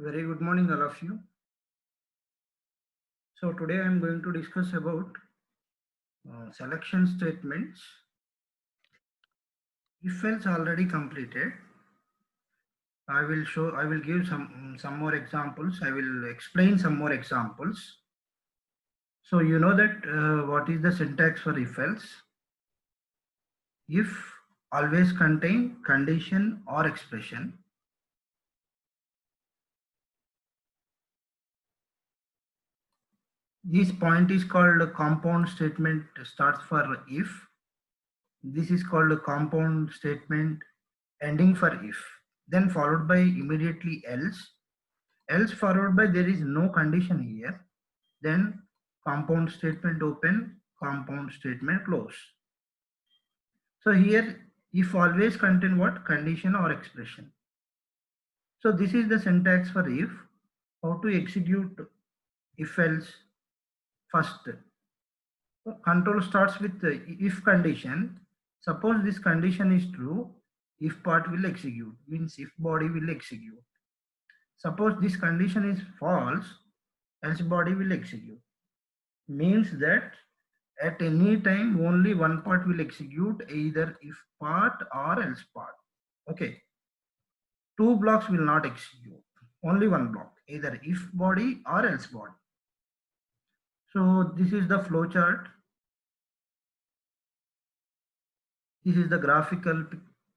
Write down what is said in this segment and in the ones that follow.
Very good morning, all of you. So today I am going to discuss about selection statements. If else already completed, I will give some more examples. I will explain some more examples. So you know that what is the syntax for if else? If always contain condition or expression. This point is called a compound statement starts for if. This is called a compound statement ending for if, then followed by immediately else followed by there is no condition here, then compound statement open, compound statement close. So here if always contain what? Condition or expression. So this is the syntax for if. How to execute if else? First, control starts with the if condition. Suppose this condition is true, if part will execute, means if body will execute. Suppose this condition is false, else body will execute. Means that at any time only one part will execute, either if part or else part. Okay. Two blocks will not execute. Only one block, either if body or else body. So this is the flow chart. This is the graphical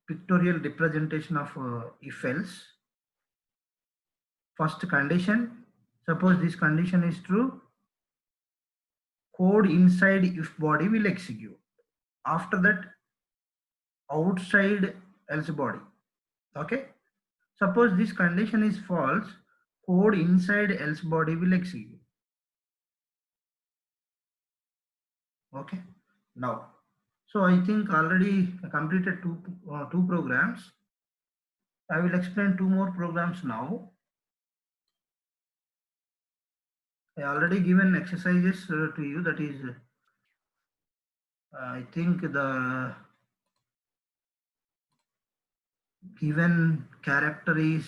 pictorial representation of if else. First condition. Suppose this condition is true, code inside if body will execute. After that, outside else body. Okay. Suppose this condition is false, code inside else body will execute. Okay. Now, so I think already completed two programs. I will explain two more programs now. I already given exercises to you. That is, I think the given character is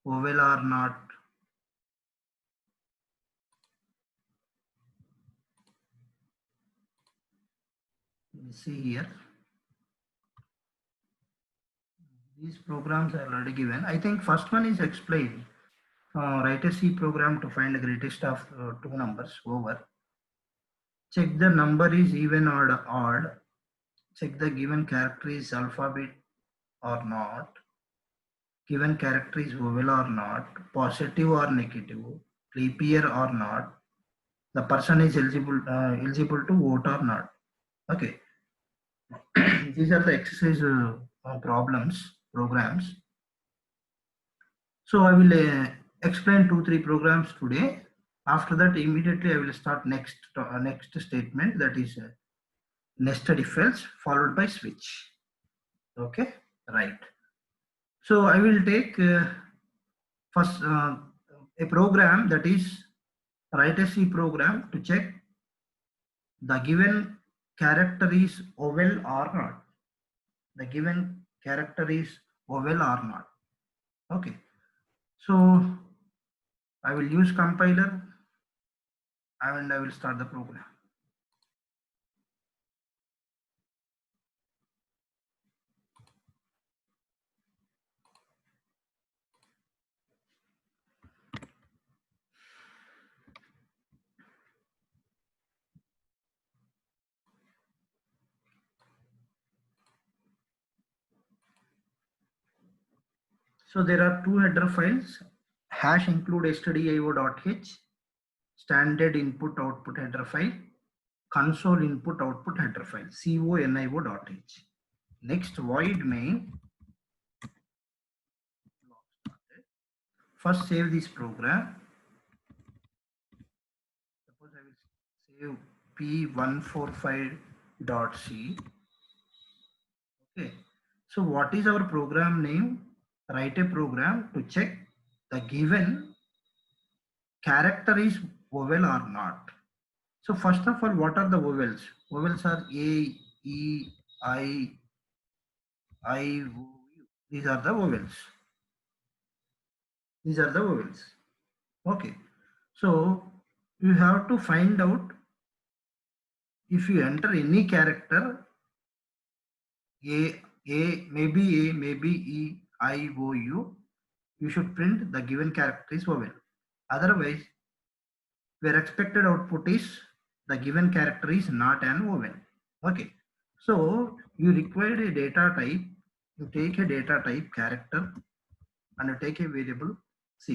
vowel or not. See here. These programs are already given. I think first one is explained. Write a C program to find the greatest of two numbers over. Check the number is even or odd. Check the given character is alphabet or not. Given character is vowel or not. Positive or negative. Leap year or not. The person is eligible to vote or not. Okay. These are the exercise programs. So I will explain 2-3 programs today. After that, immediately I will start next statement, that is nested if else followed by switch. Okay, right. So I will take first a program, that is write a C program to check the given character is vowel or not. The given character is vowel or not. Okay. So I will use compiler and I will start the program. So there are two header files, hash include stdio.h, standard input output header file, console input output header file, conio.h. Next, void main. First save this program. Suppose I will save p145.c. Okay. So what is our program name? Write a program to check the given character is vowel or not. So first of all, what are the vowels? Vowels are A, E, I, O, U. These are the vowels. These are the vowels. Okay. So you have to find out if you enter any character, A, maybe E, I, O, U, you should print the given character is vowel. Otherwise, where expected output is the given character is not an vowel. Okay. So you require a data type. You take a data type character and you take a variable ch.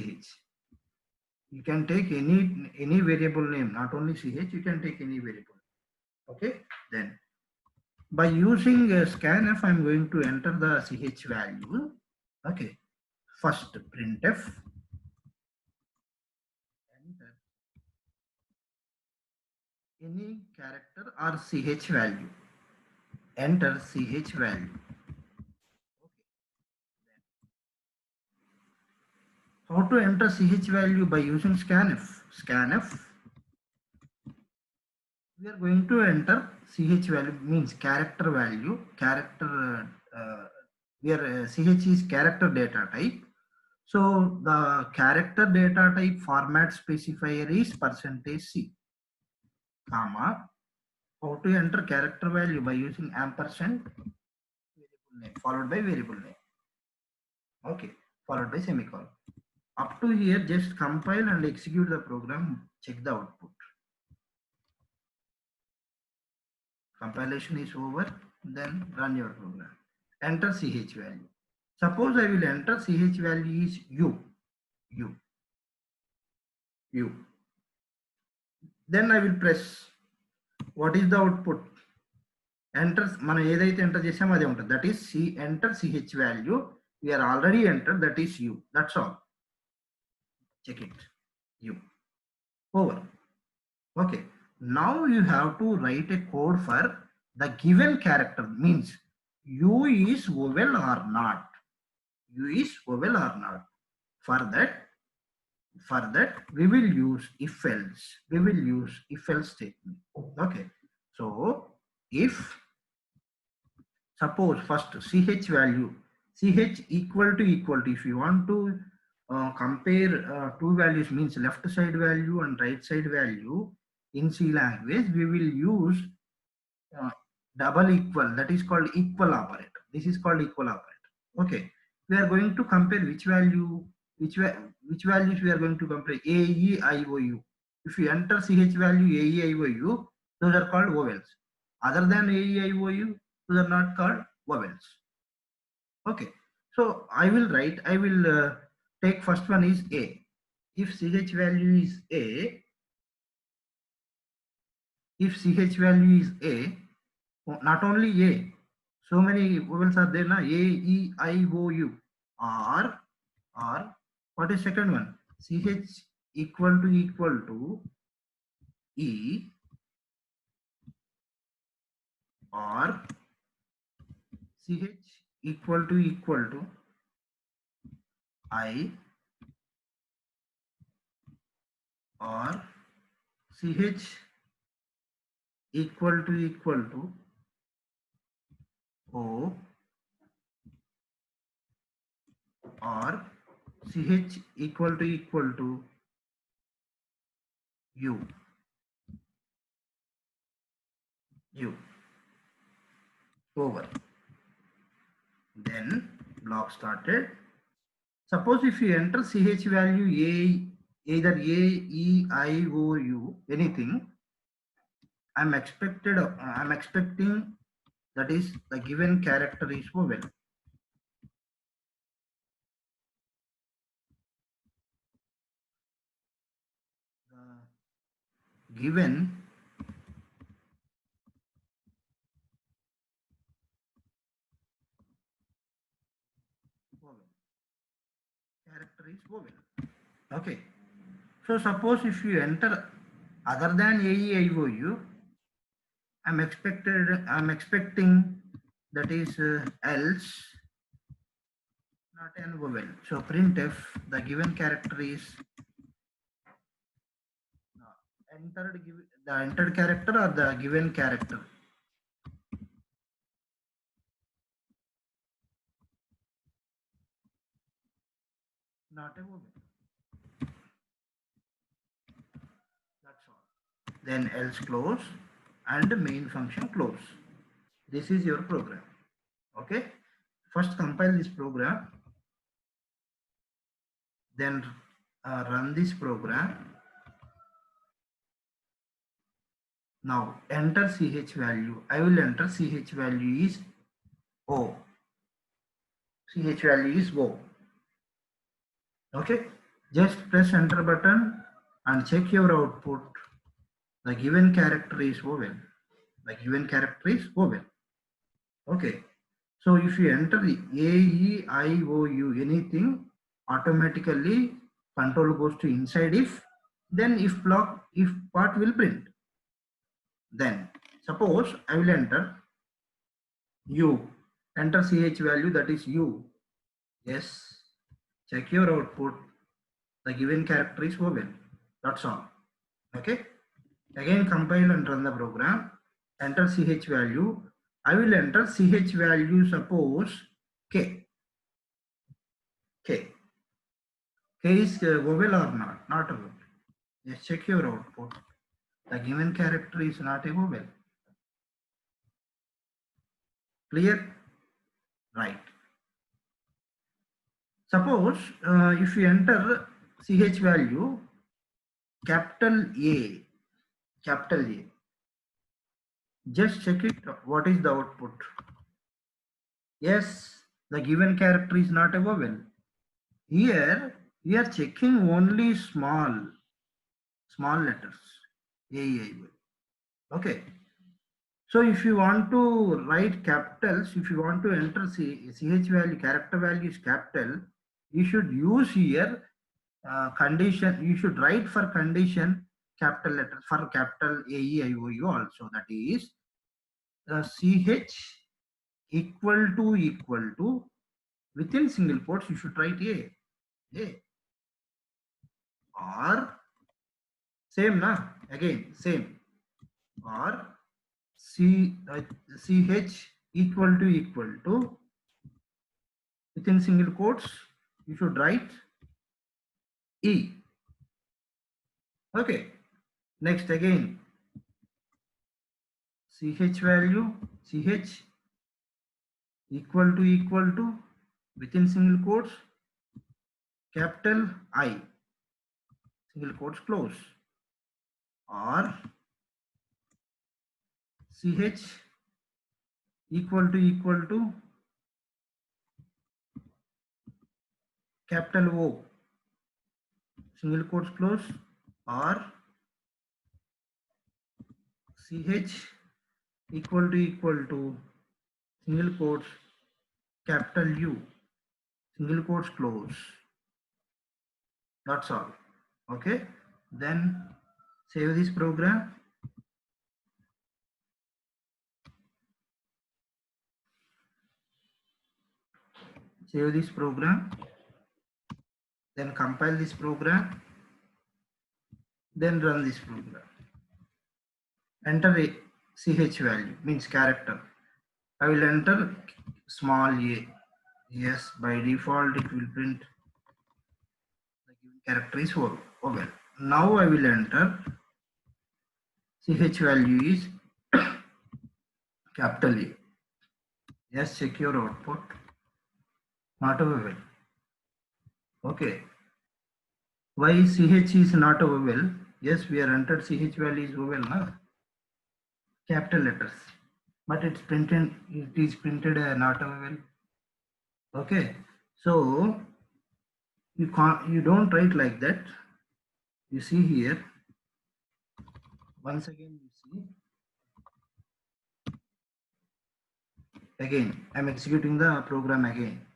You can take any variable name, not only ch. You can take any variable. Okay. Then by using scanf, I'm going to enter the ch value. Okay. First printf enter any character or ch value. Enter ch value. How to enter ch value by using scanf? Scanf. We are going to enter ch value means character value. Character. Where ch is character data type. So the character data type format specifier is %c, comma. How to enter character value by using ampersand variable name followed by variable name. Okay, followed by semicolon. Up to here, just compile and execute the program. Check the output. Compilation is over. Then run your program. Enter ch value. Suppose I will enter ch value is u. Then I will press. What is the output? Enter. మనం ఏదైతే enter చేసామో అదే ఉంటుంది. That is enter ch value. We are already entered. That is u. That's all. Check it. U. Over. Okay. Now you have to write a code for the given character. Means u is vowel or not. U is vowel or not. For that we will use if else. We will use if else statement. Okay. So if suppose first ch value, ch equal to, if you want to compare two values, means left side value and right side value in C language, we will use double equal, that is called equal operator. This is called equal operator. Okay. We are going to compare which value, which values we are going to compare, A, E, I, O, U. If you enter ch value A, E, I, O, U, those are called vowels. Other than A, E, I, O, U, those are not called vowels. Okay. So I will take first one is A. If ch value is A, not only A, so many vowels are there now. A, E, I, O, U. Or what is second one? ch equal to E, or ch equal to I, or ch equal to O, or ch equal to U. Over. Then block started. Suppose if you enter ch value A, either A, E, I, O, U, anything, I'm expecting that is the given character is vowel. The given vowel. Character is vowel. Okay. So suppose if you enter other than A, E, I, O, U, I'm expecting that is else, not an vowel. So printf, the given character is the entered character or the given character. not a vowel. That's all. Then else close and main function close. This is your program. Okay. First compile this program, then run this program. Now enter ch value. I will enter ch value is O. Ch value is O. Okay. Just press enter button and check your output. The given character is vowel. The given character is vowel. Okay. So if you enter the A, E, I, O, U, anything, automatically control goes to inside if, then if block, if part will print. Then suppose I will enter U, enter ch value, that is U. Yes. Check your output. The given character is vowel. That's all. Okay. Again compile and run the program. Enter ch value. I will enter ch value, suppose K. K. K is vowel or not? Not a vowel. Just check your output. The given character is not a vowel. Clear? Right. Suppose if you enter ch value capital A, capital A, just check it. What is the output? Yes, the given character is not a vowel. Here we are checking only small letters. A, E, I, O. Okay. So if you want to write capitals, if you want to enter ch value, character value is capital, you should use here condition. You should write for condition capital letters for capital A, E, I, O, U also. That is ch equal to within single quotes. You should write A or same na again same or ch equal to within single quotes you should write E. Okay. Next again ch value ch equal to within single quotes capital I, single quotes close, or ch equal to capital O, single quotes close, or ch equal to single quotes capital U, single quotes close. That's all. Okay. Then save this program. Save this program. Then compile this program. Then run this program. Enter a ch value, means character. I will enter small a. Yes, by default it will print the given character is vowel. Now I will enter ch value is capital A. Yes, check your output. Not a vowel. Okay. Why ch is not a vowel? Yes, we are entered ch value is vowel, na? Capital letters. But it's printed, it is printed not a vowel. Okay. So you don't write like that. You see here. Once again you see. Again, I'm executing the program again.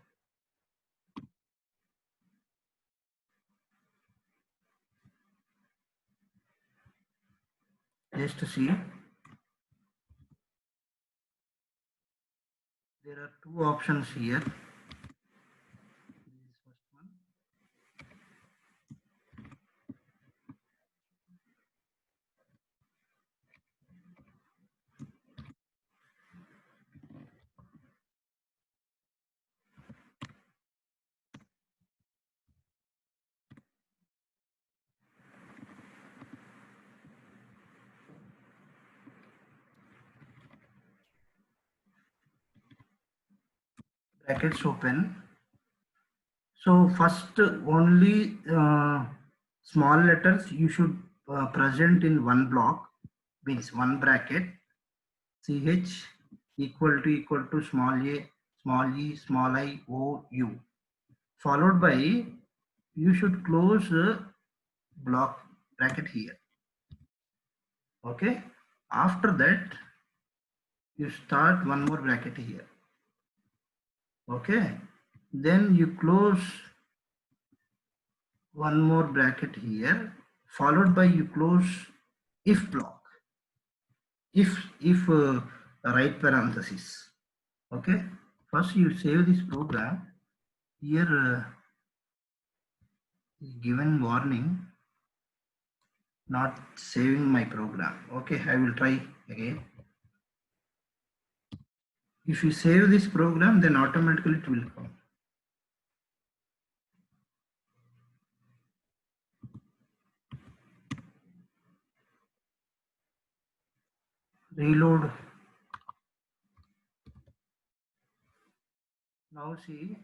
Just to see. There are two options here. brackets open. So first only small letters you should present in one block, means one bracket. CH equal to small a, small e, small I, O, U. Followed by, you should close block bracket here. Okay. After that, you start one more bracket here. Okay. Then you close one more bracket here, followed by you close if block. If right parenthesis. Okay. First you save this program. Here given warning, not saving my program. Okay, I will try again. If you save this program, then automatically it will come. Reload. Now see,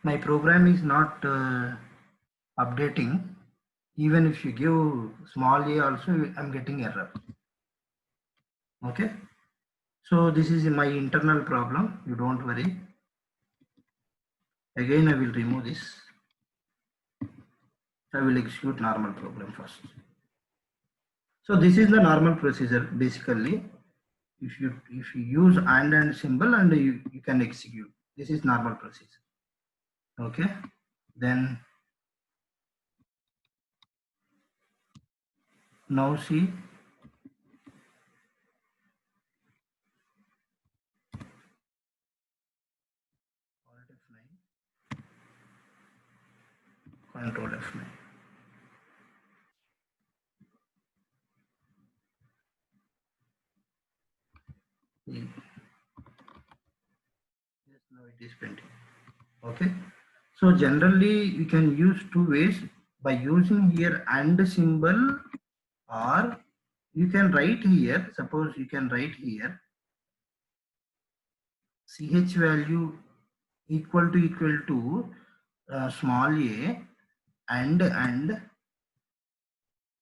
my program is not updating. Even if you give small a also, I'm getting error. Okay. So this is my internal problem. You don't worry. Again, I will remove this. I will execute normal program first. So this is the normal procedure basically. If you use and symbol and you can execute. This is normal procedure. Okay. Then now see, Control F9. Yes, now it is printing. Okay. So generally you can use two ways, by using here and symbol, or you can write here. Suppose you can write here ch value equal to small a and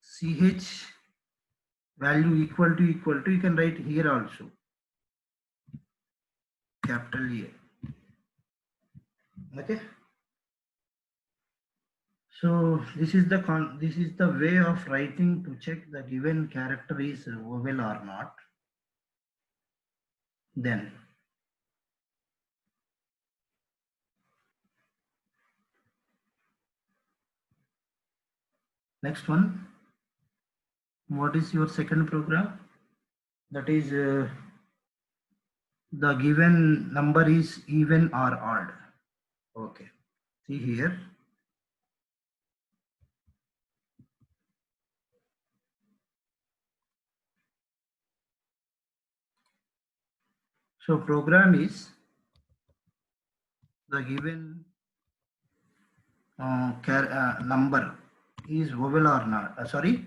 ch value equal to you can write here also capital A. Okay. So this is the way of writing to check the given character is vowel or not. Then next one, what is your second program? That is the given number is even or odd. Okay. See here. So program is the given number is vowel or not. Sorry,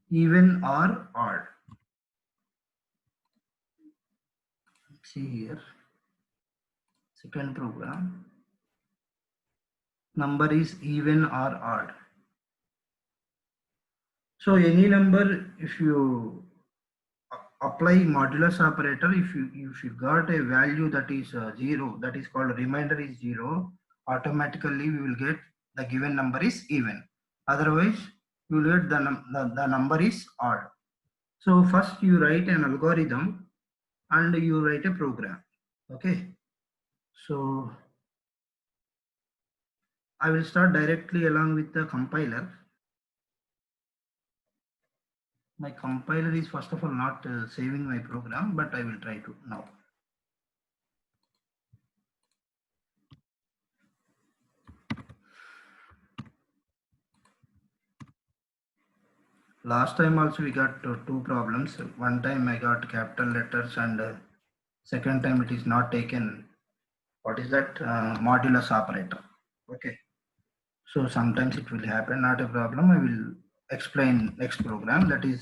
even or odd. See here. Second program. Number is even or odd. So any number, if you apply modulus operator, if you got a value that is 0, that is called remainder is 0, automatically we will get the given number is even. Otherwise, you will get the number is odd. So first you write an algorithm and you write a program. Okay. So I will start directly along with the compiler. My compiler is first of all not saving my program, but I will try to now. Last time also we got two problems. One time I got capital letters and second time it is not taken. What is that? Modulus operator. Okay. So sometimes it will happen, not a problem. I will explain next program. That is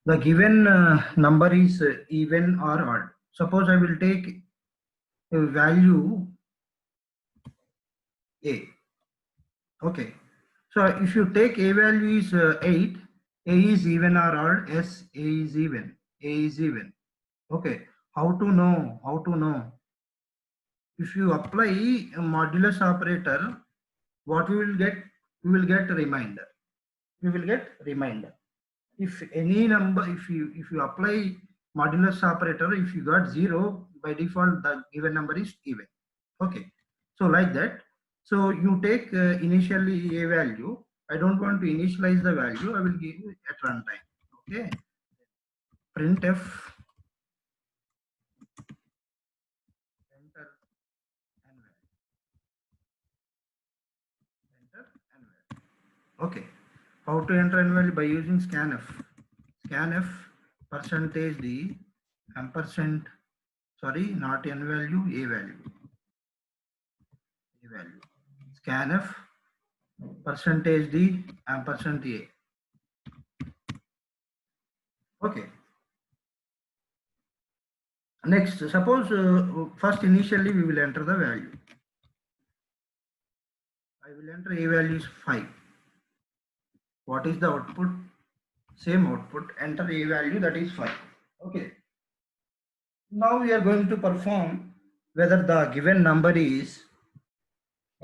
the given number is even or odd. Suppose I will take a value A. Okay. So if you take A value is 8, A is even or odd? Yes, A is even. A is even. Okay. How to know? How to know? If you apply a modulus operator, what we will get? We will get a remainder. We will get remainder. If any number, if you apply modulus operator, if you got 0, by default the given number is even. Okay. So like that. So you take initially a value. I don't want to initialize the value. I will give you at runtime. Okay. Printf enter and value. Enter and value. Okay. How to enter and value? By using scanf. Scanf percentage d ampersand, sorry, not n value, a value. A value. Scanf percentage d ampersand a. Okay. Next, suppose first initially we will enter the value. I will enter a value is 5. What is the output? Same output. Enter a value, that is 5. Okay. Now we are going to perform whether the given number is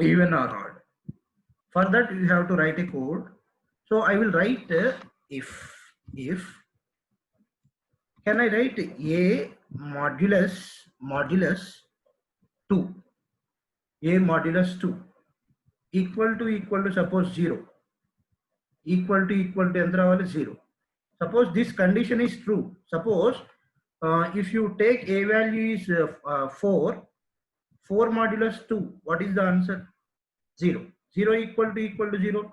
even or odd. For that you have to write a code. So I will write if can I write a modulus 2, a modulus 2 equal to suppose 0, equal to enter our 0. Suppose this condition is true. Suppose if you take a value is 4, 4 modulus 2, what is the answer? 0. 0 equal to 0.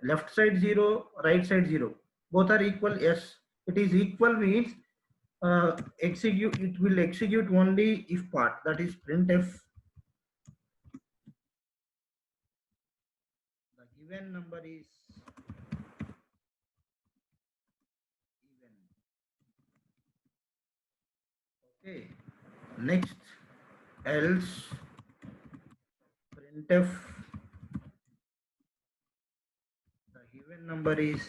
Left side 0, right side 0. Both are equal. Yes, it is equal means execute. It will execute only if part. That is printf. The given number is even. Okay. Next, else printf. The given number is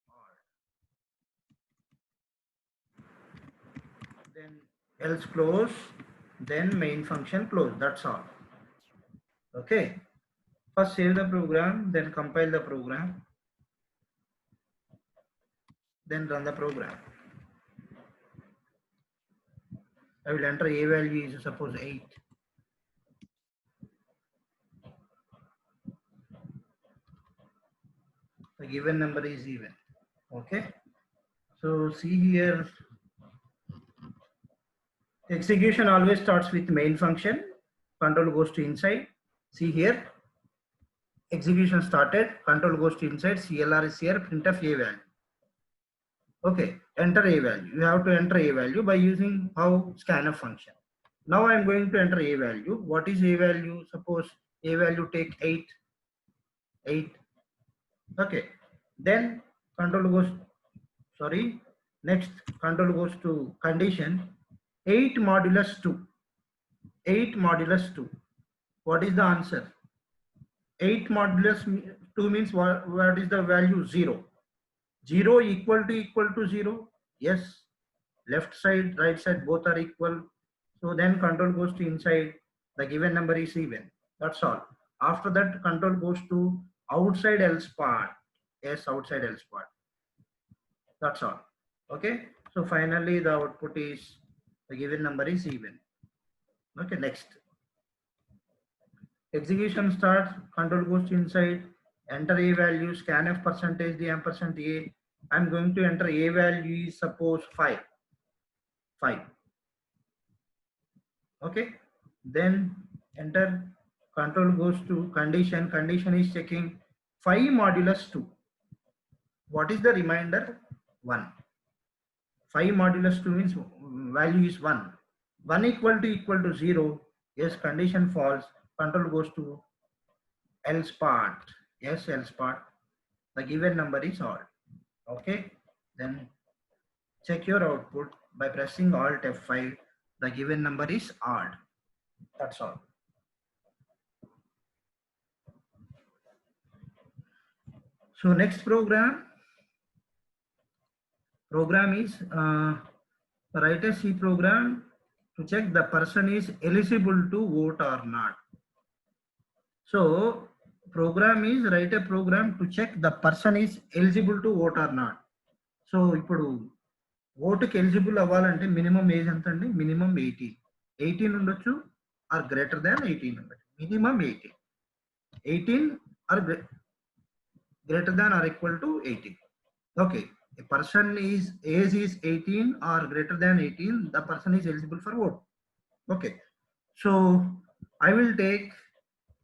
odd. Then else close. Then main function close. That's all. Okay. First save the program. Then compile the program. Then run the program. I will enter a value is suppose 8. The given number is even. Okay. So see here, execution always starts with main function. Control goes to inside. See here, execution started. Control goes to inside. CLR is here. Printf a value. Okay. Enter a value. You have to enter a value by using how scanf function. Now I am going to enter a value. What is a value? Suppose a value take 8. 8. Okay. Then control goes, sorry, next control goes to condition 8 modulus 2. 8 modulus 2. What is the answer? 8 modulus 2 means what is the value? 0. 0 equal to 0. Yes. Left side, right side, both are equal. So then control goes to inside. The given number is even. That's all. After that, control goes to outside else part. Yes, outside else part. That's all. Okay. So finally, the output is the given number is even. Okay. Next. Execution starts. Control goes to inside. Enter a value. Scanf percentage the ampersand a. I'm going to enter a value is suppose 5. 5. Okay. Then enter. Control goes to condition. Condition is checking 5 modulus 2. What is the remainder? 1. 5 modulus 2 means value is 1. 1 equal to 0. Yes, condition false. Control goes to else part. Yes, else part. The given number is odd. Okay. Then check your output. By pressing Alt F5, the given number is odd. That's all. So next program is write a C program to check the person is eligible to vote or not. So program is write a program to check the person is eligible to vote or not. So ఇప్పుడు ఓటుకి eligible అవ్వాలంటే minimum age ఎంత అండి? Minimum 18 ఉండొచ్చు are greater than 18 ఉండొచ్చు. Minimum 18 or greater than or equal to 18. Okay, a person is age is 18 or greater than 18, the person is eligible for vote. Okay, so I will take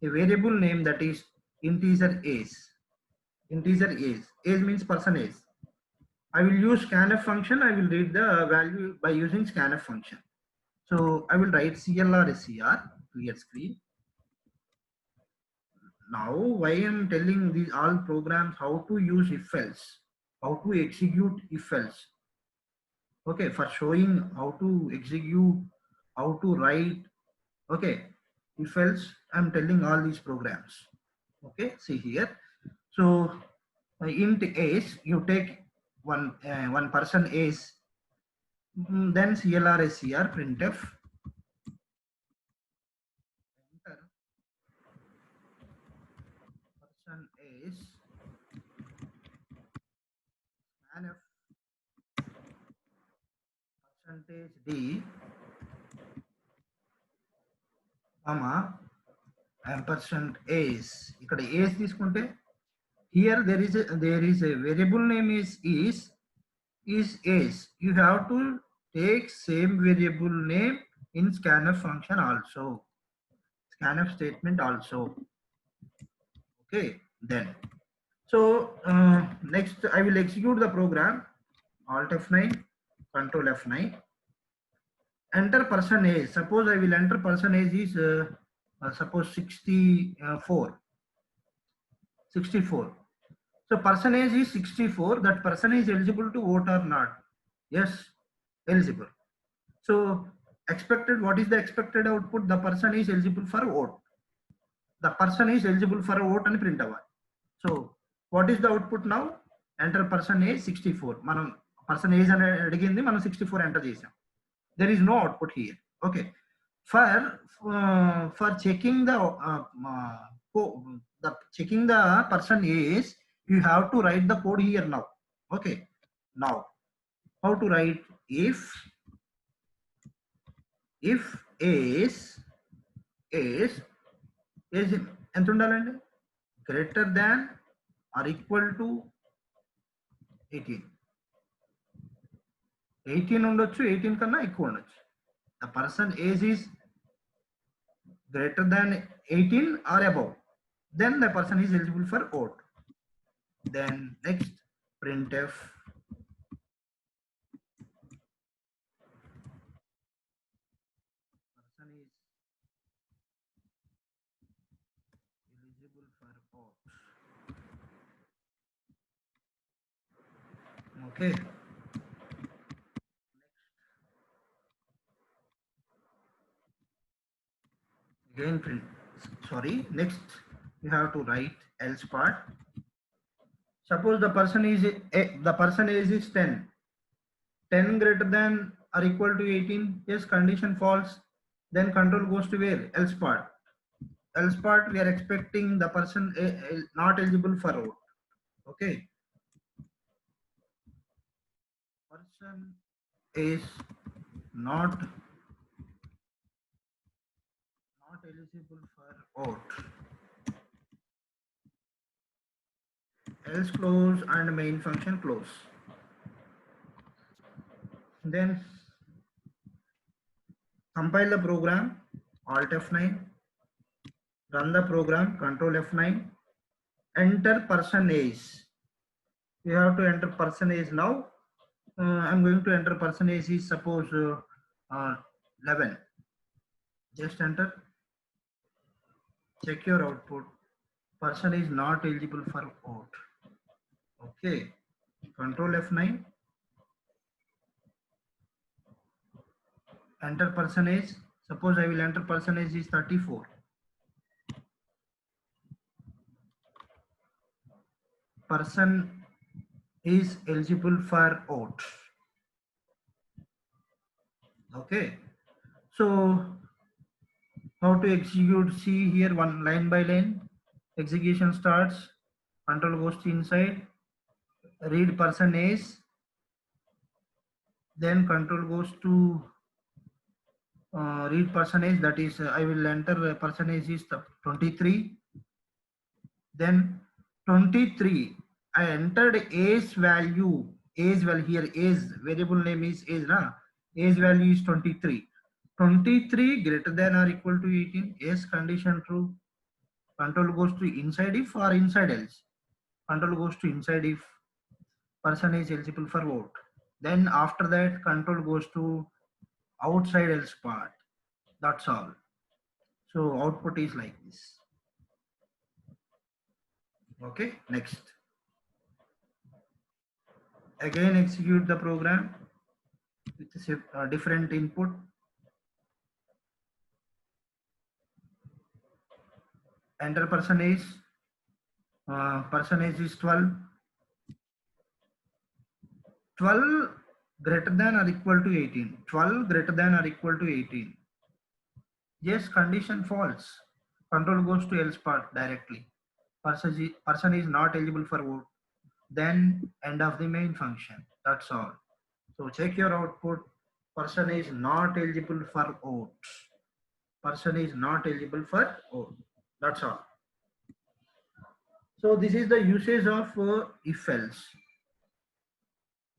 a variable name that is integer age. Integer age. Age means person age. I will use scanf function. I will read the value by using scanf function. So I will write CLR SCR, clear screen. Now why I am telling these all programs how to use if else, how to execute if else. Okay, for showing how to execute, how to write. Okay, if else I'm telling all these programs. Okay, see here. So int age, you take one person age, then CLR SCR printf enter person age scanf percentage d comma ampersand age. ఇక్కడ age తీసుకుంటే here there is a variable name is age. You have to take same variable name in scanf function also, scanf statement also. Okay, then so next I will execute the program. Alt F9, Control F9. Enter person age. Suppose I will enter person age is suppose 64. So person age is 64. That person is eligible to vote or not? Yes, eligible. So expected, what is the expected output? The person is eligible for vote. The person is eligible for a vote and print away. So what is the output now? Enter person age 64. మనం person age అని అడిగింది, మనం 64 enter చేసాం. There is no output here. Okay, for checking the checking the person age, you have to write the code here now. Okay, now how to write? If age ఎంత ఉండాలండి? Greater than or equal to 18 ఉండొచ్చు, 18 కన్నా ఎక్కువ ఉండొచ్చు. The person age is greater than 18 or above, then the person is eligible for vote. Then next printf person is eligible for vote. Okay, again print, sorry, next you have to write else part. Suppose the person is age is 10 greater than or equal to 18. Yes, condition false. Then control goes to where? Else part. Else part, we are expecting the person not eligible for vote. Okay, person is not eligible for vote. Else close and main function close. Then compile the program. Alt F9. Run the program. Control F9. Enter person age. You have to enter person age now. I'm going to enter person age is suppose 11. Just enter. Check your output. Person is not eligible for vote. Okay. Control F9. enter percentage. Suppose I will enter percentage is 34. Person is eligible for vote. Okay. So how to execute? See here, one line by line. Execution starts. Control goes to inside. Read person is. Then control goes to read percentage, that is I will enter percentage is 23. Then 23 I entered age value. Age value here, age variable name is age na. Age value is 23. 23 greater than or equal to 18. Yes, condition true. Control goes to inside if or inside else. Control goes to inside if person is eligible for vote. Then after that control goes to outside else part. That's all. So output is like this. Okay, next. Again execute the program with a different input. Enter percentage is 12. 12 greater than or equal to 18. 12 greater than or equal to 18. Yes, condition false. Control goes to else part directly. Person is not eligible for vote. Then end of the main function. That's all. So check your output. Person is not eligible for vote. Person is not eligible for vote. That's all. So this is the usage of if else.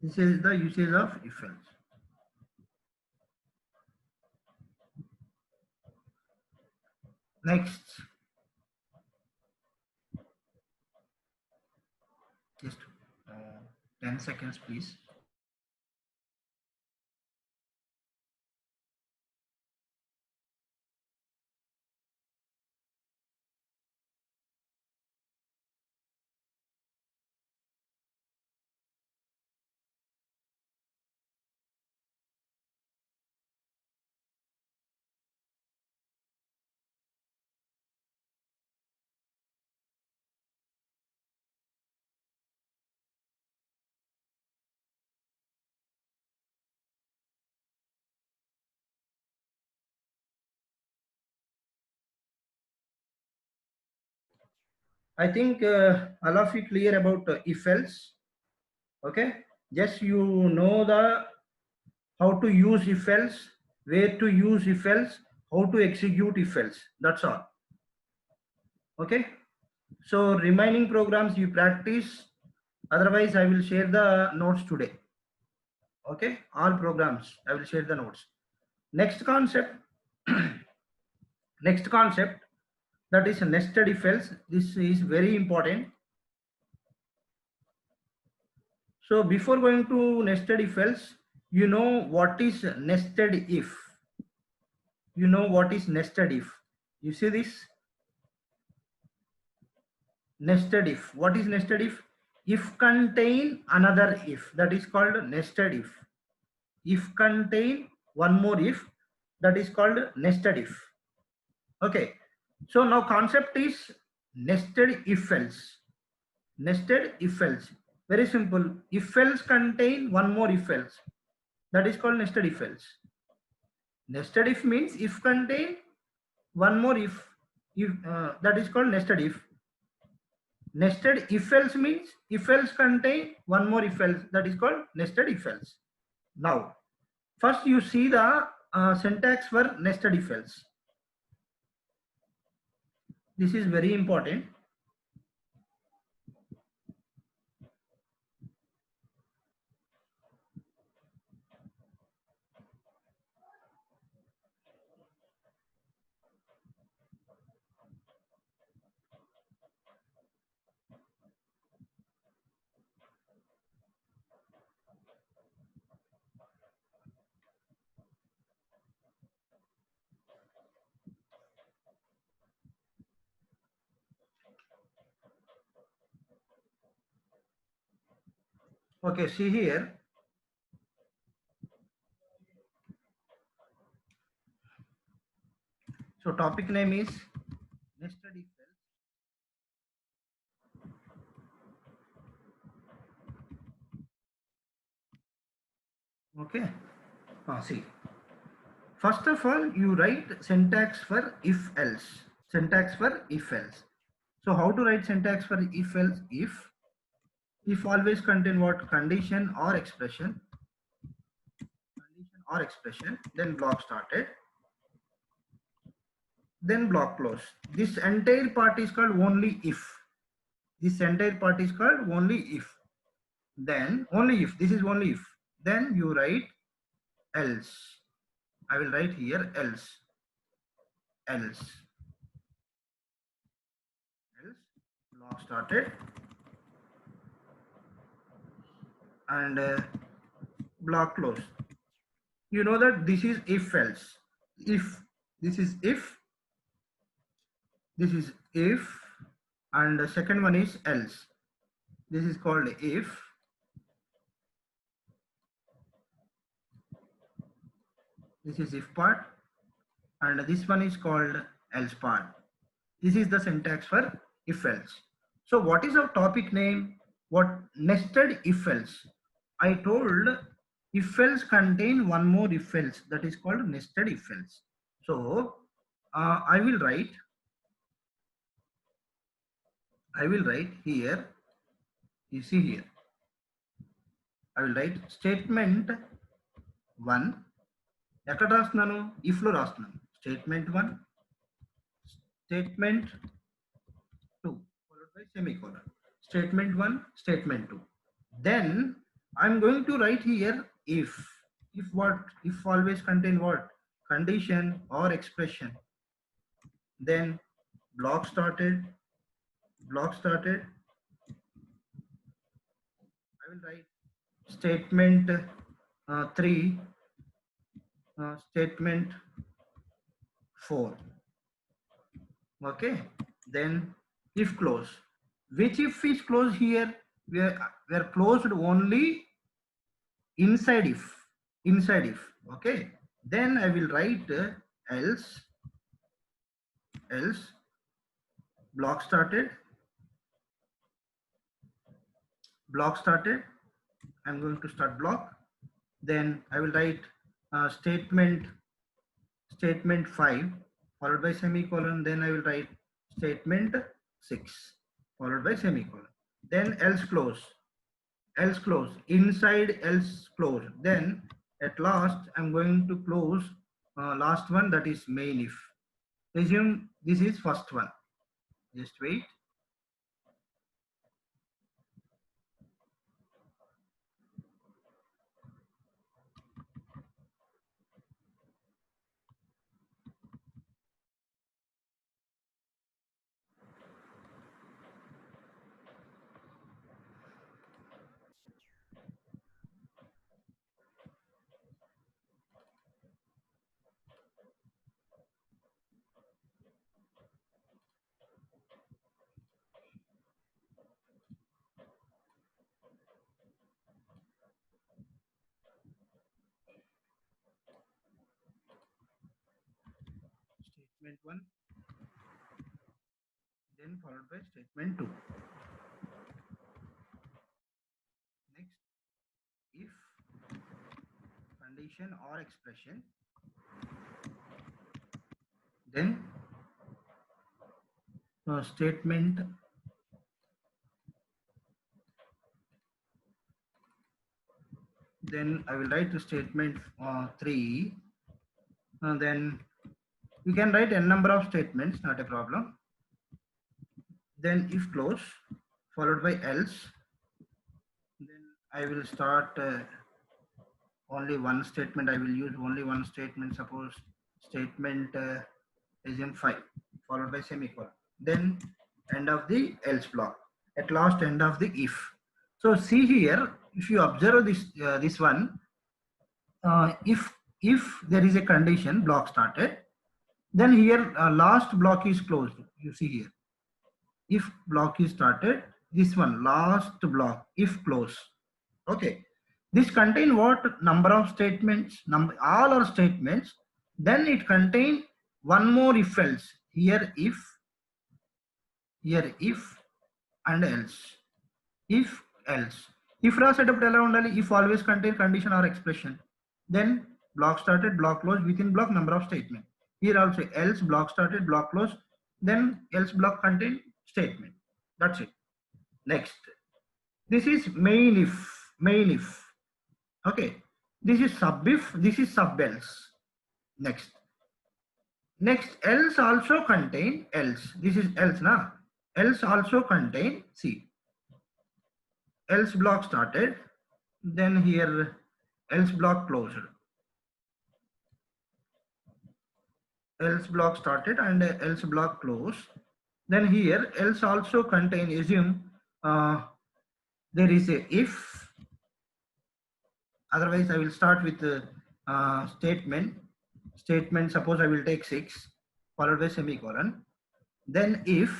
This is the usage of if else. Next, just 10 seconds, please. I think all of you clear about if else. Okay, just you know the how to use if else, where to use if else, how to execute if else. That's all. Okay, so remaining programs you practice. Otherwise, I will share the notes today. Okay, all programs I will share the notes. Next concept. Next concept, that is nested if else. This is very important. So before going to nested if else, you know what is nested if. You know what is nested if. You see this? Nested if. What is nested if? If contain another if. That is called nested if. If contain one more if. That is called nested if. Okay. So now concept is nested if else. Nested if else. Very simple. If else contain one more if else. That is called nested if else. Nested if means if contain one more if. If that is called nested if. Nested if else means if else contain one more if else. That is called nested if else. Now, first you see the syntax for nested if else. This is very important. Okay, see here. So topic name is nested if else. Okay. See. First of all, you write syntax for if else. Syntax for if else. So how to write syntax for if else? If always contain what? Condition or expression. Condition or expression. Then block started. Then block close. This entire part is called only if. This entire part is called only if. Then only if. This is only if. Then you write else. I will write here else. Else. Else. Block started. And block close. You know that this is if else. If this is if, this is if, and the second one is else. This is called if. This is if part, and this one is called else part. This is the syntax for if else. So what is our topic name? What? Nested if else. I told if else contain one more if else, that is called nested if else. So I will write here, you see here, I will write statement 1. ఎక్కడ రాస్తున్నాను? if లో రాస్తున్నాను. Statement 1, statement 2 followed by semicolon. Statement 1, statement 2. Then I'm going to write here if. If what? If always contain what? Condition or expression. Then block started. Block started. I will write statement 3, statement 4. Okay. Then if close. Which if is closed here? We are closed only inside if. Inside if. Okay. Then I will write else. Else. Block started. Block started. I'm going to start block. Then I will write statement 5 followed by semicolon. Then I will write statement 6 followed by semicolon. Then else close. Else close. Inside else close. Then at last I'm going to close last one, that is main if. Assume this is first one. Just wait. Statement 1, then followed by statement 2. Next, if condition or expression, then statement then I will write the statement 3, then you can write n number of statements, not a problem. Then if close followed by else, then I will start only one statement. I will use only one statement. Suppose statement is in 5 followed by semicolon. Then end of the else block. At last end of the if. So see here, if you observe this one, if there is a condition, block started, then here last block is closed. You see here, if block is started, this one last block if close. Okay, this contain what? Number of statements, all are statements. Then it contain one more if else. Here if and else. If else. If రాసేటప్పుడు ఎలా ఉండాలి? If always contain condition or expression. Then block started, block closed, within block number of statement. Here also else, block started, block closed, then else block contain statement. That's it. Next, this is main if. Okay, this is sub if, this is sub else. Next else also contain else. This is else na. Else also contain, see, else block started, then here else block closed, else block started and else block closed. Then here else also contain, assume there is a if, otherwise I will start with statement. Suppose I will take 6 followed by semicolon. Then if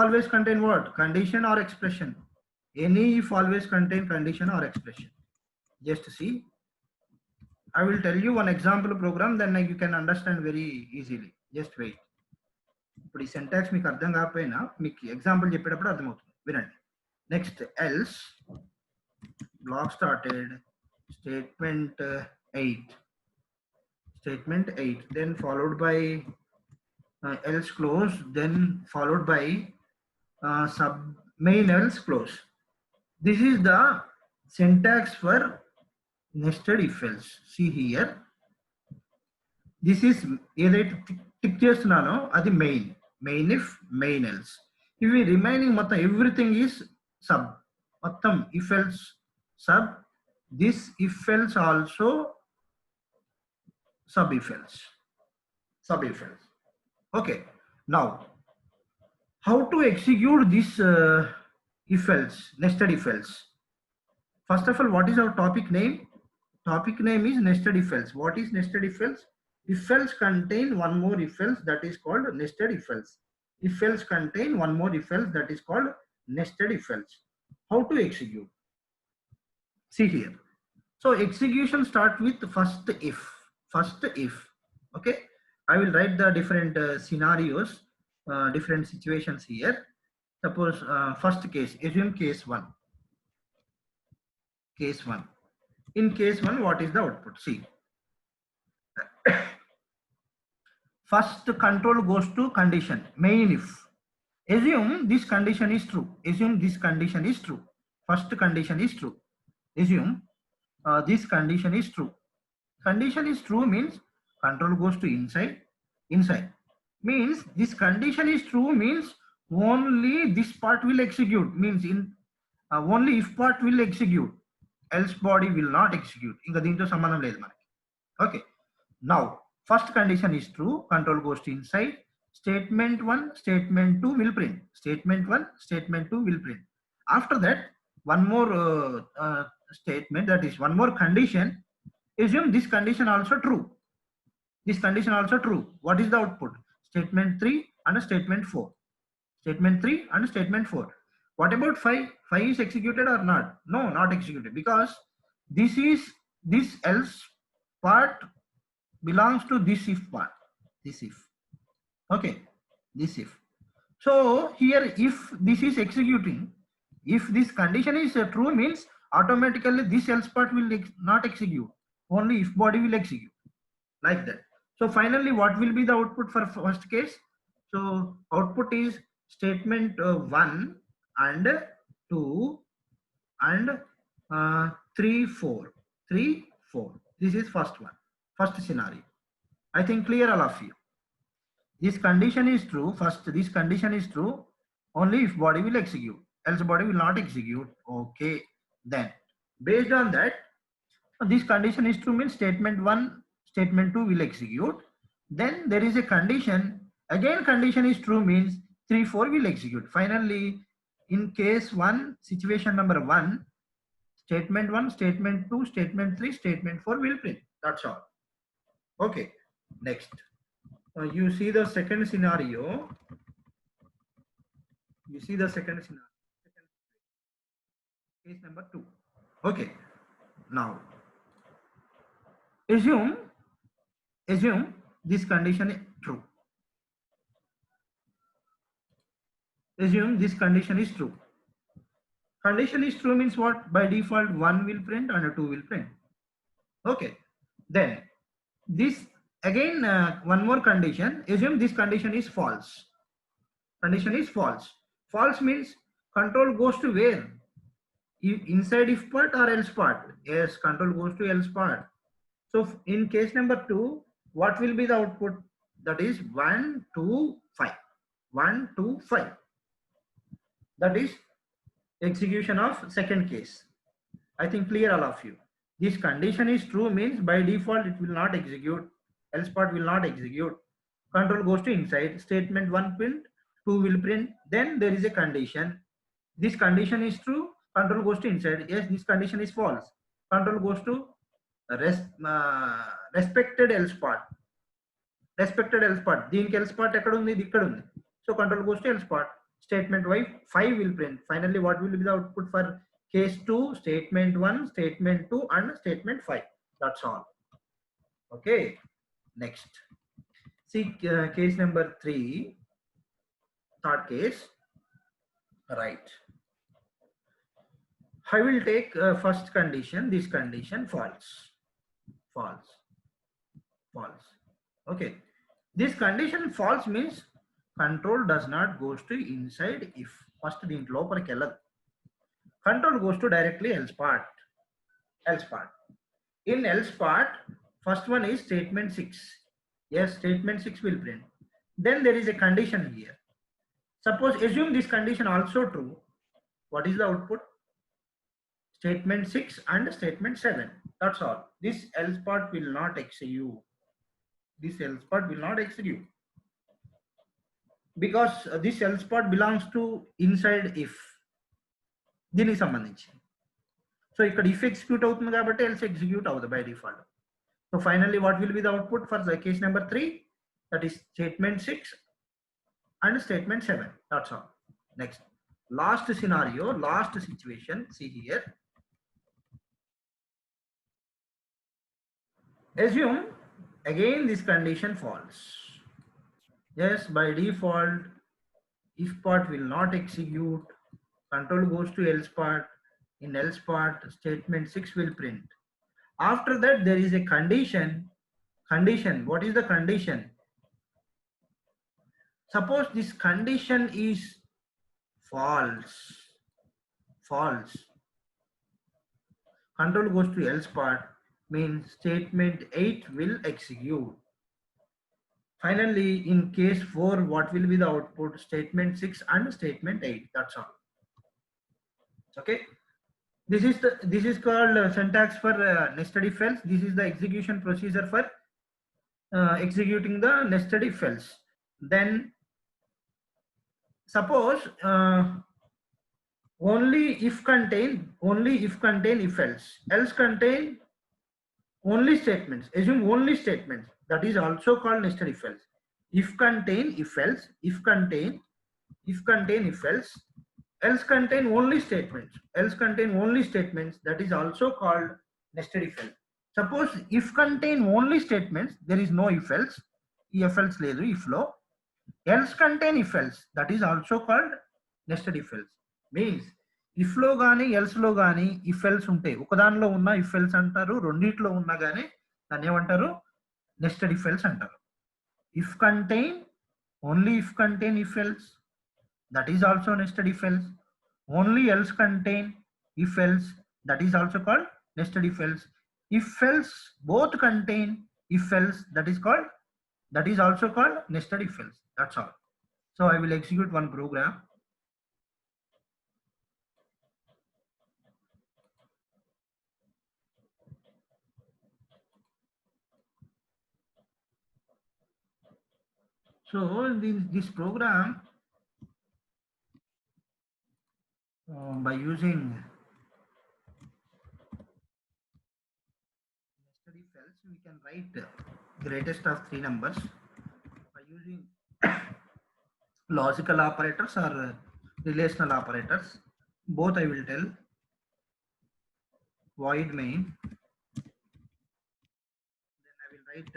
always contain what? Condition or expression. Any if always contain condition or expression. Just see, I will tell you one example program, then you can understand very easily. Just wait. ఇప్పుడు ఈ syntax మీకు అర్థం కాకపోయినా మీకు example చెప్పేటప్పుడు అర్థమవుతుంది, వినండి. Next else black started statement 8, then followed by else close, then followed by sub main else close. This is the syntax for nested if else. See here, this is ఏదైతే tick చేస్తున్నానో అది main if main else. ఇవి remaining మొత్తం everything is sub, మొత్తం if else sub. This if else also sub if else. Okay, now how to execute this if else, nested if else? First of all, what is our topic name? Topic name is nested if else. What is nested if else? If else contain one more if else, that is called nested if else. If else contain one more if else, that is called nested if else. How to execute? See here. So execution start with first if. Okay, I will write the different scenarios, different situations here. Suppose first case, assume case 1. In case 1, what is the output? See, first control goes to condition main if. Assume this condition is true. First condition is true. Assume this condition is true. Condition is true means control goes to inside. Means this condition is true means only this part will execute, means in only if part will execute, else body will not execute. Inga dintho sambandham ledhu manaki. Okay, now first condition is true, control goes to inside. Statement 1, statement 2 will print. Statement 1, statement 2 will print. After that, one more statement, that is one more condition. Assume this condition also true. What is the output? Statement 3 and statement 4. What about 5? 5 is executed or not? No, not executed, because this else part belongs to this if part. Okay, this if. So here, if this is executing, if this condition is true means automatically this else part will not execute, only if body will execute, like that. So finally, what will be the output for first case? So output is statement 1 and 2 and 3, 4. This is first scenario. I think clear all of you. This condition is true. First, this condition is true only if body will execute, else body will not execute. Okay, then based on that, this condition is true means statement 1, statement 2 will execute. Then there is a condition, again condition is true means 3, 4 will execute. Finally, in case 1, situation number 1, statement 1, statement 2, statement 3, statement 4 will print. That's all. Okay, next. You see the second scenario. Case number 2. Okay, now assume Assume this condition is true. Assume this condition is true. Condition is true means what? By default, 1 will print and 2 will print. Okay. Then this again, one more condition. Assume this condition is false. Condition is false. False means control goes to where? Inside if part or else part? Yes, control goes to else part. So in case number 2, what will be the output? That is 1, 2, 5. 1, 2, 5. That is execution of second case. I think clear all of you. This condition is true means by default it will not execute, else part will not execute. Control goes to inside, statement 1 print, 2 will print, then there is a condition. This condition is true, control goes to inside. Yes, this condition is false. Control goes to respected else part. Respected else part. Deenki else part ekkada undi, idi ikkada undi. So control goes to else part. Statement 5 will print. Finally, what will be the output for case 2, statement 1, statement 2 and statement 5. That's all. Okay. Next. See case number 3. Third case. Right. I will take first condition. This condition false. False. False. Okay. This condition false means control does not goes to inside if. First దీంట్లో లోపలికి వెళ్ళదు. Control goes to directly else part. Else part. In else part, first one is statement 6. Yes, statement 6 will print. Then there is a condition here. Suppose assume this condition also true. What is the output? Statement 6 and statement 7. That's all. This else part will not execute. This else part will not execute. Because this else part belongs to inside if. దీనికి సంబంధించి. So ఇక్కడ if execute అవుతుంది కాబట్టి else execute అవుతుంది by default. So finally what will be the output for the case number 3? That is statement 6 and statement 7. That's all. Next. Last scenario, last situation. See here. Assume again this condition false. Yes, by default if part will not execute, control goes to else part. In else part, statement 6 will print. After that there is a condition. What is the condition? Suppose this condition is false. Control goes to else part, means statement 8 will execute. Finally, in case 4, what will be the output? Statement 6 and statement 8. That's all. Okay. This is called syntax for nested if else. This is the execution procedure for executing the nested if else. Then suppose only if contain if else contain only statements. Assume only statements. That is also called nested if else. If contain if else, if contain if else, else contain only statements. Else contain only statements. That is also called nested if else. Suppose if contain only statements, there is no if else. If else ledu if lo. Else contain if else. That is also called nested if else. Means if లో గానీ else లో గానీ if else ఉంటాయి. ఒకదానిలో ఉన్న if else అంటారు, రెండిట్లో ఉన్నా గానీ దాన్ని ఏమంటారు? నెస్టెడ్ ఇఫ్ ఎల్స్ అంటారు. If contain only if contain if else, that is also nested if else. Only else contain if else, that is also called nested if else. If else both contain if else, that is also called nested if else. That's all. So I will execute one program. So this program by using nested if else, we can write greatest of 3 numbers by using logical operators or relational operators. Both I will tell. Void main. Then I will write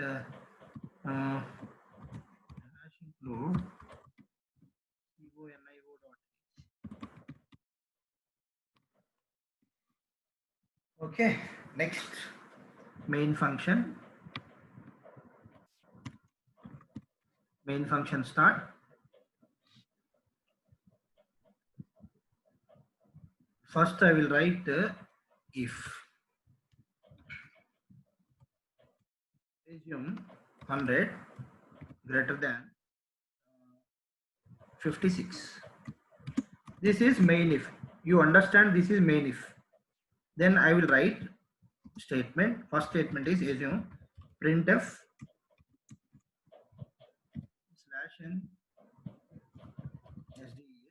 include conio.h. Okay, next main function start. First I will write if assume 100 greater than 56. This is main if. You understand this is main if. Then I will write statement. First statement is assume printf /n SDE.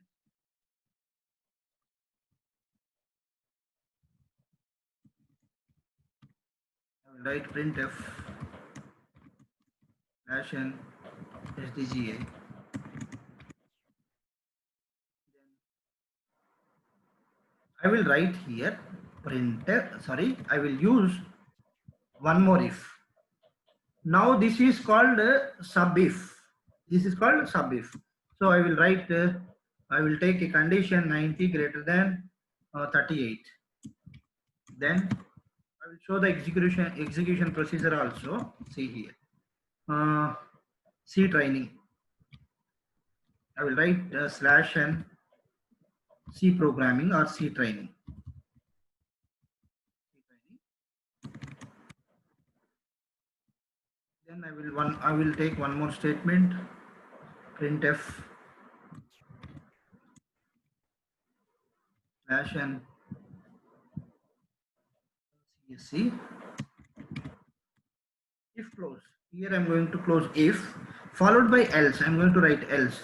I will write printf /n SDGA. I will write here I will use one more if. Now this is called sub if. This is called sub if. So I will write, I will take a condition 90 greater than 38. Then I will show the execution procedure also. See here. C training. I will write /n C programming or C training. Then I will take one more statement, printf /n CSC. If close. Here I am going to close if followed by else. I am going to write else.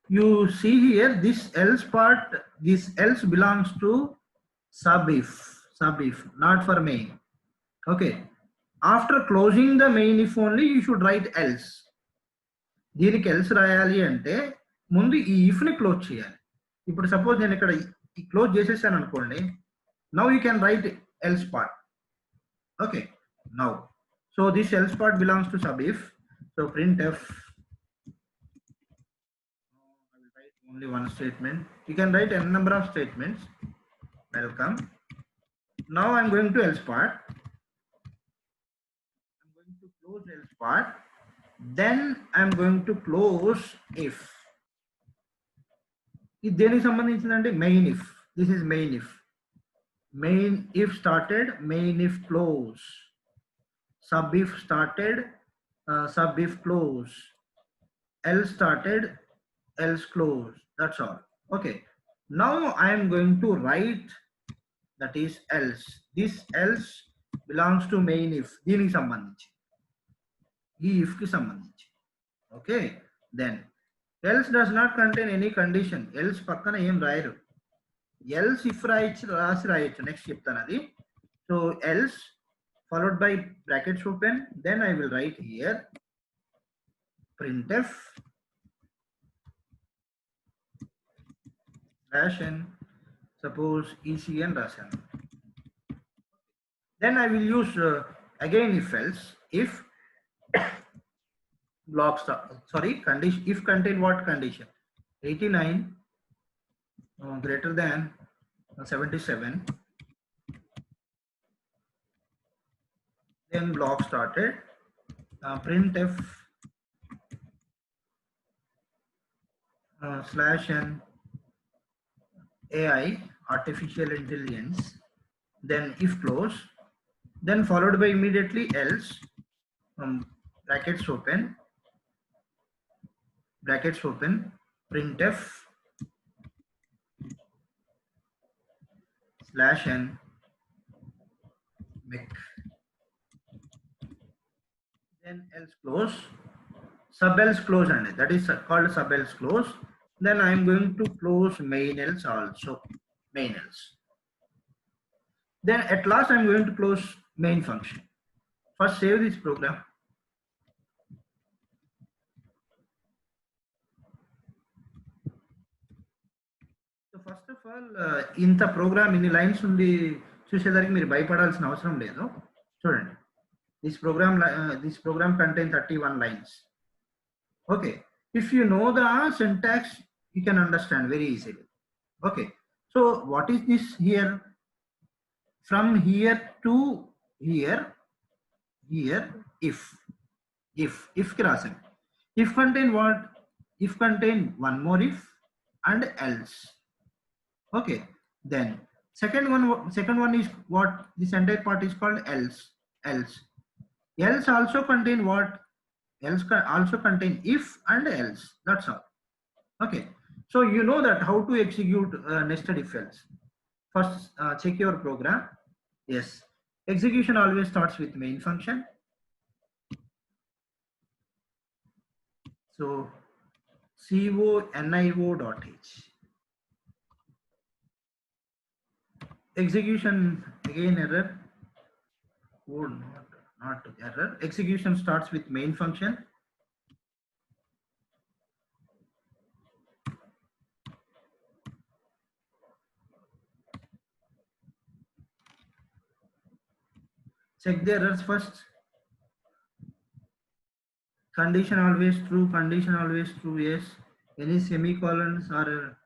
You see here this else part, this else belongs to sub if, not for main. Okay. After closing the main if only you should write else. దీనికి else రాయాలి అంటే ముందు ఈ if ని close చేయాలి. ఇప్పుడు suppose నేను ఇక్కడ క్లోజ్ చేసేసాను అనుకోండి. Now you can write else part. Okay, now so this else part belongs to sub if. So printf, I will write only one statement. You can write n number of statements. Welcome. Now I'm going to else part. I'm going to close else part. Then I'm going to close if. ఇది దేనికి సంబంధించిందంటే main if. This is main if. Main if started, main if close. Sub if started, sub if close. Else started, else close. That's all. Okay. Now I am going to write that is else. This else belongs to main if. దీనికి సంబంధించి, ఈ if కి సంబంధించి. Okay. Then else does not contain any condition. Else పక్కన ఏం రాయరు. Else if రాయొచ్చు. Next చెప్తాను అది. So else followed by brackets open. Then I will write here printf /n, suppose ECN rasan. Then I will use again if else. If blocks, condition, if contain what condition? 89 greater than 77. Then block started, printf /n AI, artificial intelligence. Then if close, then followed by immediately else, brackets open, printf /n mech. Then else close, sub else close, and that is called sub else close. Then I am going to close main else also, main else. Then at last I am going to close main function. First save this program. So first of all, ఇంత programme ఇన్ని lines ఉంది చూసేసరికి మీరు భయపడాల్సిన అవసరం లేదు. చూడండి, This program contains 31 lines. Okay, if you know the syntax, you can understand very easily. Okay, so what is this here? From here to here, if crossing. If contain what? If contain one more if and else. Okay, then second one is what? This entire part is called else. Else. Else also contain what? Else also contain if and else. That's all. Okay. So you know that how to execute nested if else. First, check your program. Yes. Execution always starts with main function. So conio.h. Execution again error. Code not error. Execution starts with main function. Check the errors first. Condition always true. Condition always true. Yes. Any semicolons or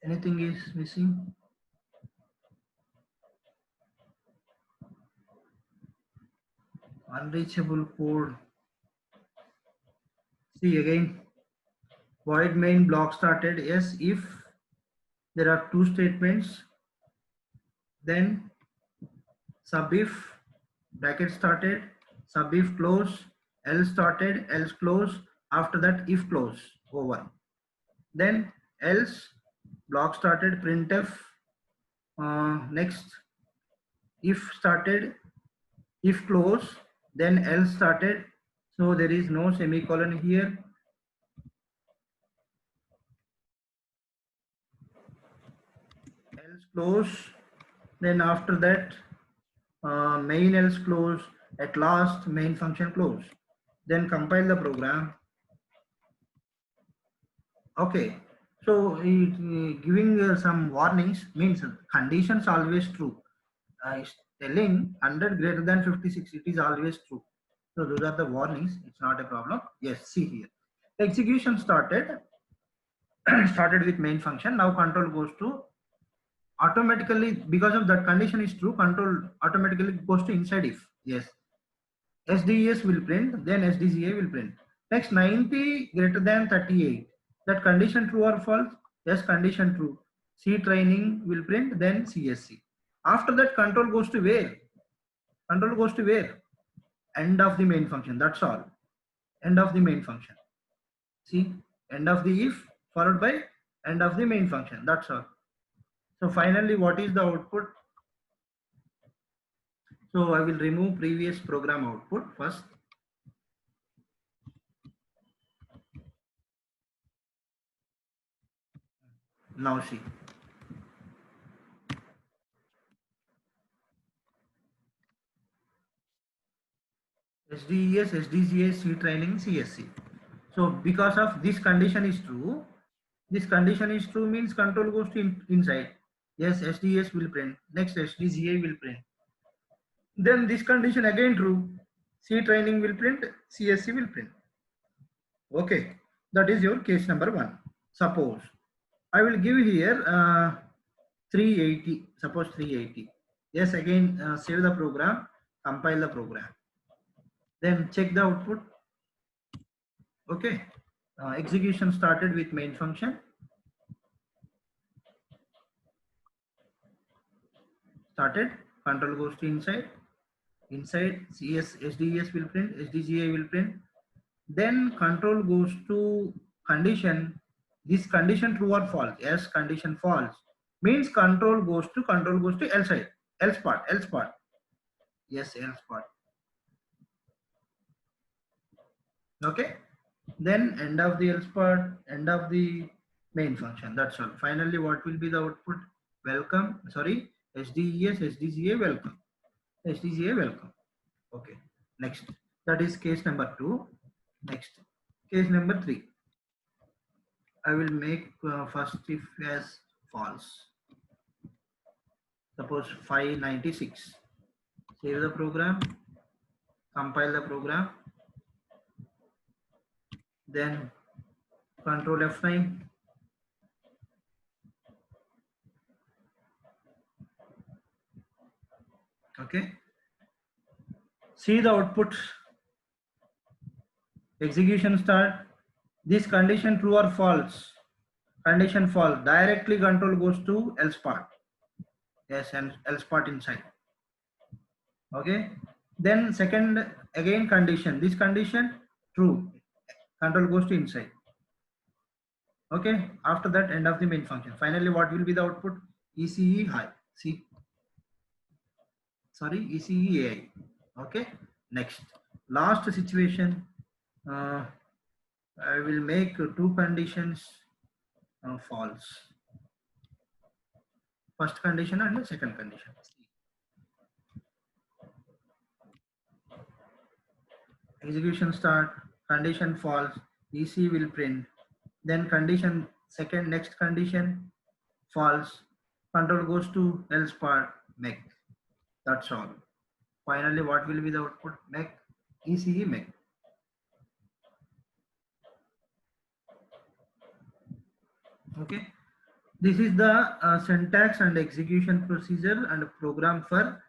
anything is missing. Unreachable code. See again. Void main block started. Yes, if there are two statements, then sub if bracket started, sub if close, else started, else close. After that, if close over. Then else block started, printf. Next, if started, if close, then else started. So there is no semicolon here. Else close. Then after that, main else close. At last, main function close. Then compile the program. Okay. So giving some warnings means conditions always true. It's telling 100 greater than 56. It is always true. So those are the warnings. It's not a problem. Yes. See here. Execution started. Started with main function. Now control goes to automatically, because of that condition is true, control automatically goes to inside if. Yes. SDES will print, then SDGA will print. Next, 90 greater than 38. That condition true or false? Yes, condition true. C training will print, then CSC. After that, control goes to where? Control goes to where? End of the main function. That's all. End of the main function. See, end of the if followed by end of the main function. That's all. So finally, what is the output? So I will remove previous program output first. Now see. SDES, SDGA, C training, CSC. So because of this condition is true, this condition is true means control goes to inside. Yes, SDES will print. Next SDGA will print. Then this condition again true. C training will print, CSC will print. Okay, that is your case number 1. Suppose I will give here 380. Suppose 380. Yes, again save the program, compile the program. Then check the output. Okay, execution started with main function. Started, control goes to inside. Inside CS, SDES will print, SDGA will print. Then control goes to condition. This condition true or false? Yes, condition false. Means control goes to else side, else part, else part. Yes, else part. Okay. Then end of the else part, end of the main function. That's all. Finally, what will be the output? Welcome. Sorry, SDES, SDGA welcome. SDGA welcome. Okay. Next. That is case number 2. Next. Case number 3. I will make first if as false. Suppose 596. Save the program. compile the program, then control F9. Okay, see the output. Execution start. This condition true or false? Condition false. Directly control goes to else part. Yes, and else part inside. Okay, then second again condition. This condition true. Control goes to inside. Okay, after that end of the main function. Finally, what will be the output? ECE high. See, sorry, ECE AI. Okay, next last situation. I will make two conditions false. First condition and the second condition. Execution start, condition false, EC will print. Then condition second, next condition false, control goes to else part, make. That's all. Finally, what will be the output? Make, ECE make. Okay. This is the syntax and execution procedure and program for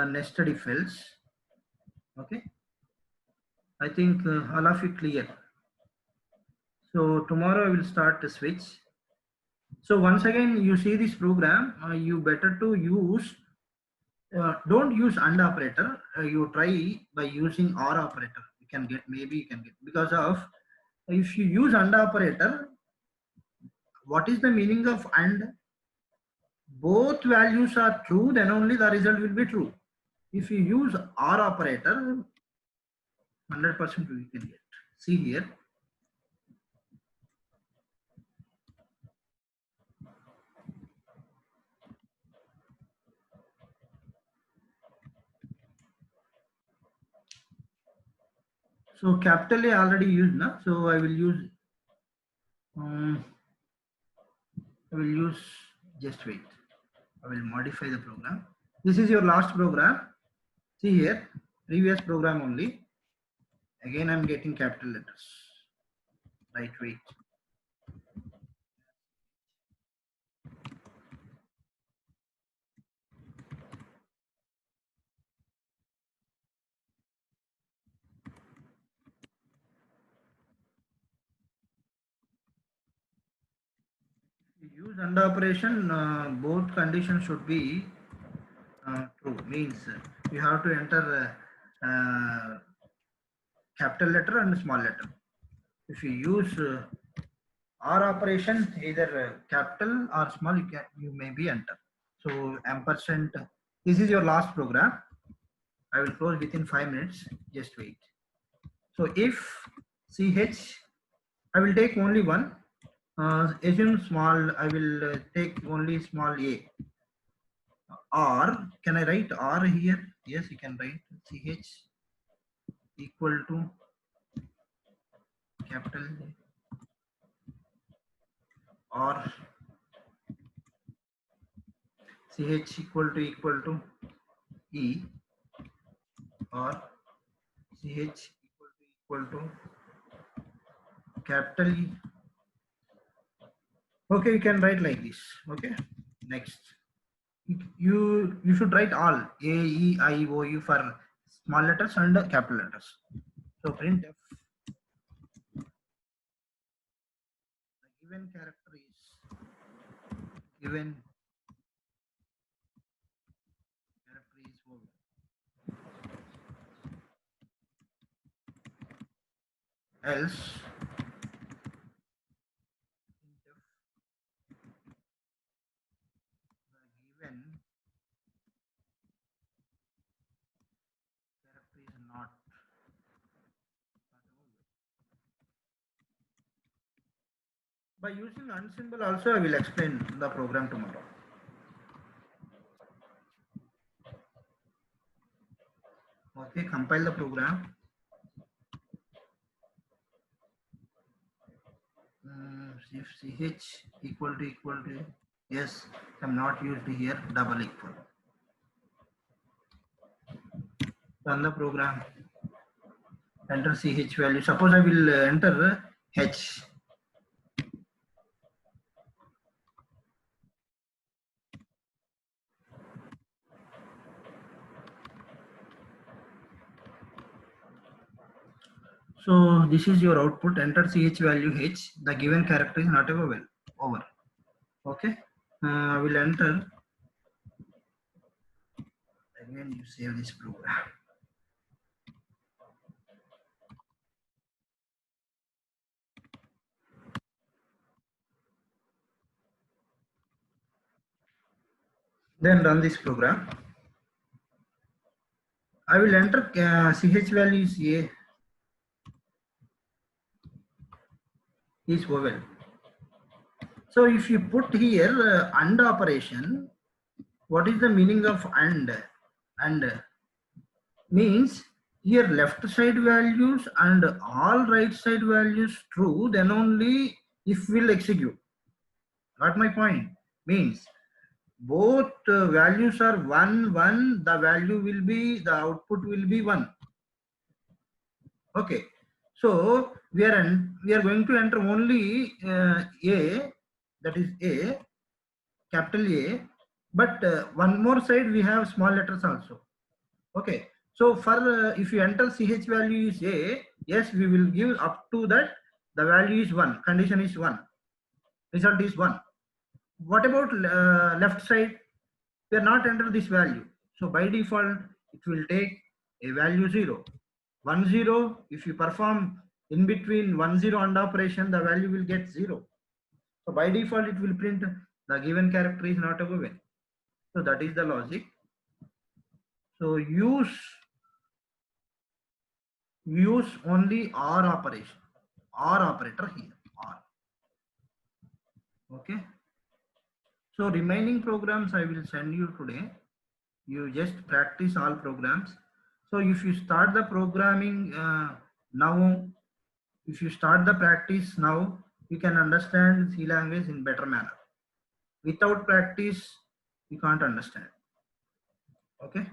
nested if else. Okay. I think all of you clear. So tomorrow I will start the switch. So once again, you see this program, you better to use, don't use AND operator. You try by using OR operator. You can get, maybe you can get, because of, if you use AND operator, what is the meaning of AND? Both values are true, then only the result will be true. If you use OR operator, 100% you can get. See here. So capital A already used now. So I will use, just wait. I will modify the program. This is your last program. See here, previous program only. Again, I'm getting capital letters. Right, wait. Use AND operation, both conditions should be true. Means you have to enter capital letter and small letter. If you use OR operation, either capital or small, you may be enter. So ampersand. This is your last program. I will close within 5 minutes. Just wait. So if ch, I will take only one. Assume small. I will take only small a. Or can I write R here? Yes, you can write ch equal to capital or ch equal to e or ch equal to capital E. Okay, you can write like this. Okay, next you should write all a e I o u for small letters and capital letters. So print f, the given character is O. Else the given character is not. By using AND symbol also I will explain the program tomorrow. Okay, compile the program. If ch equal to, yes, I'm not used here, double equal. Run the program. enter ch value. Suppose I will enter h. So this is your output. Enter ch value h. The given character is not a vowel. Over. Okay. I will enter. Again, you save this program. Then run this program. I will enter ch value is a is vowel. So if you put here AND operation, what is the meaning of AND? AND means here left side values and all right side values true, then only if will execute. Got my point? Means both values are 1 1, the value will be, the output will be 1. Okay, so we are going to enter only a, that is a, capital A, but one more side we have small letters also. Okay, so for if you enter ch value is a, yes, we will give up to that the value is 1, condition is 1, result is 1. What about left side? We are not enter this value, so by default it will take a value 0. 1 0, if you perform in between 1 0 AND operation, the value will get 0. So by default it will print the given character is not a vowel. So that is the logic. So use only OR operation, OR operator here, OR. Okay. So remaining programs I will send you today. You just practice all programs. So if you start the programming now, if you start the practice now, you can understand C language in better manner. Without practice, you can't understand. Okay.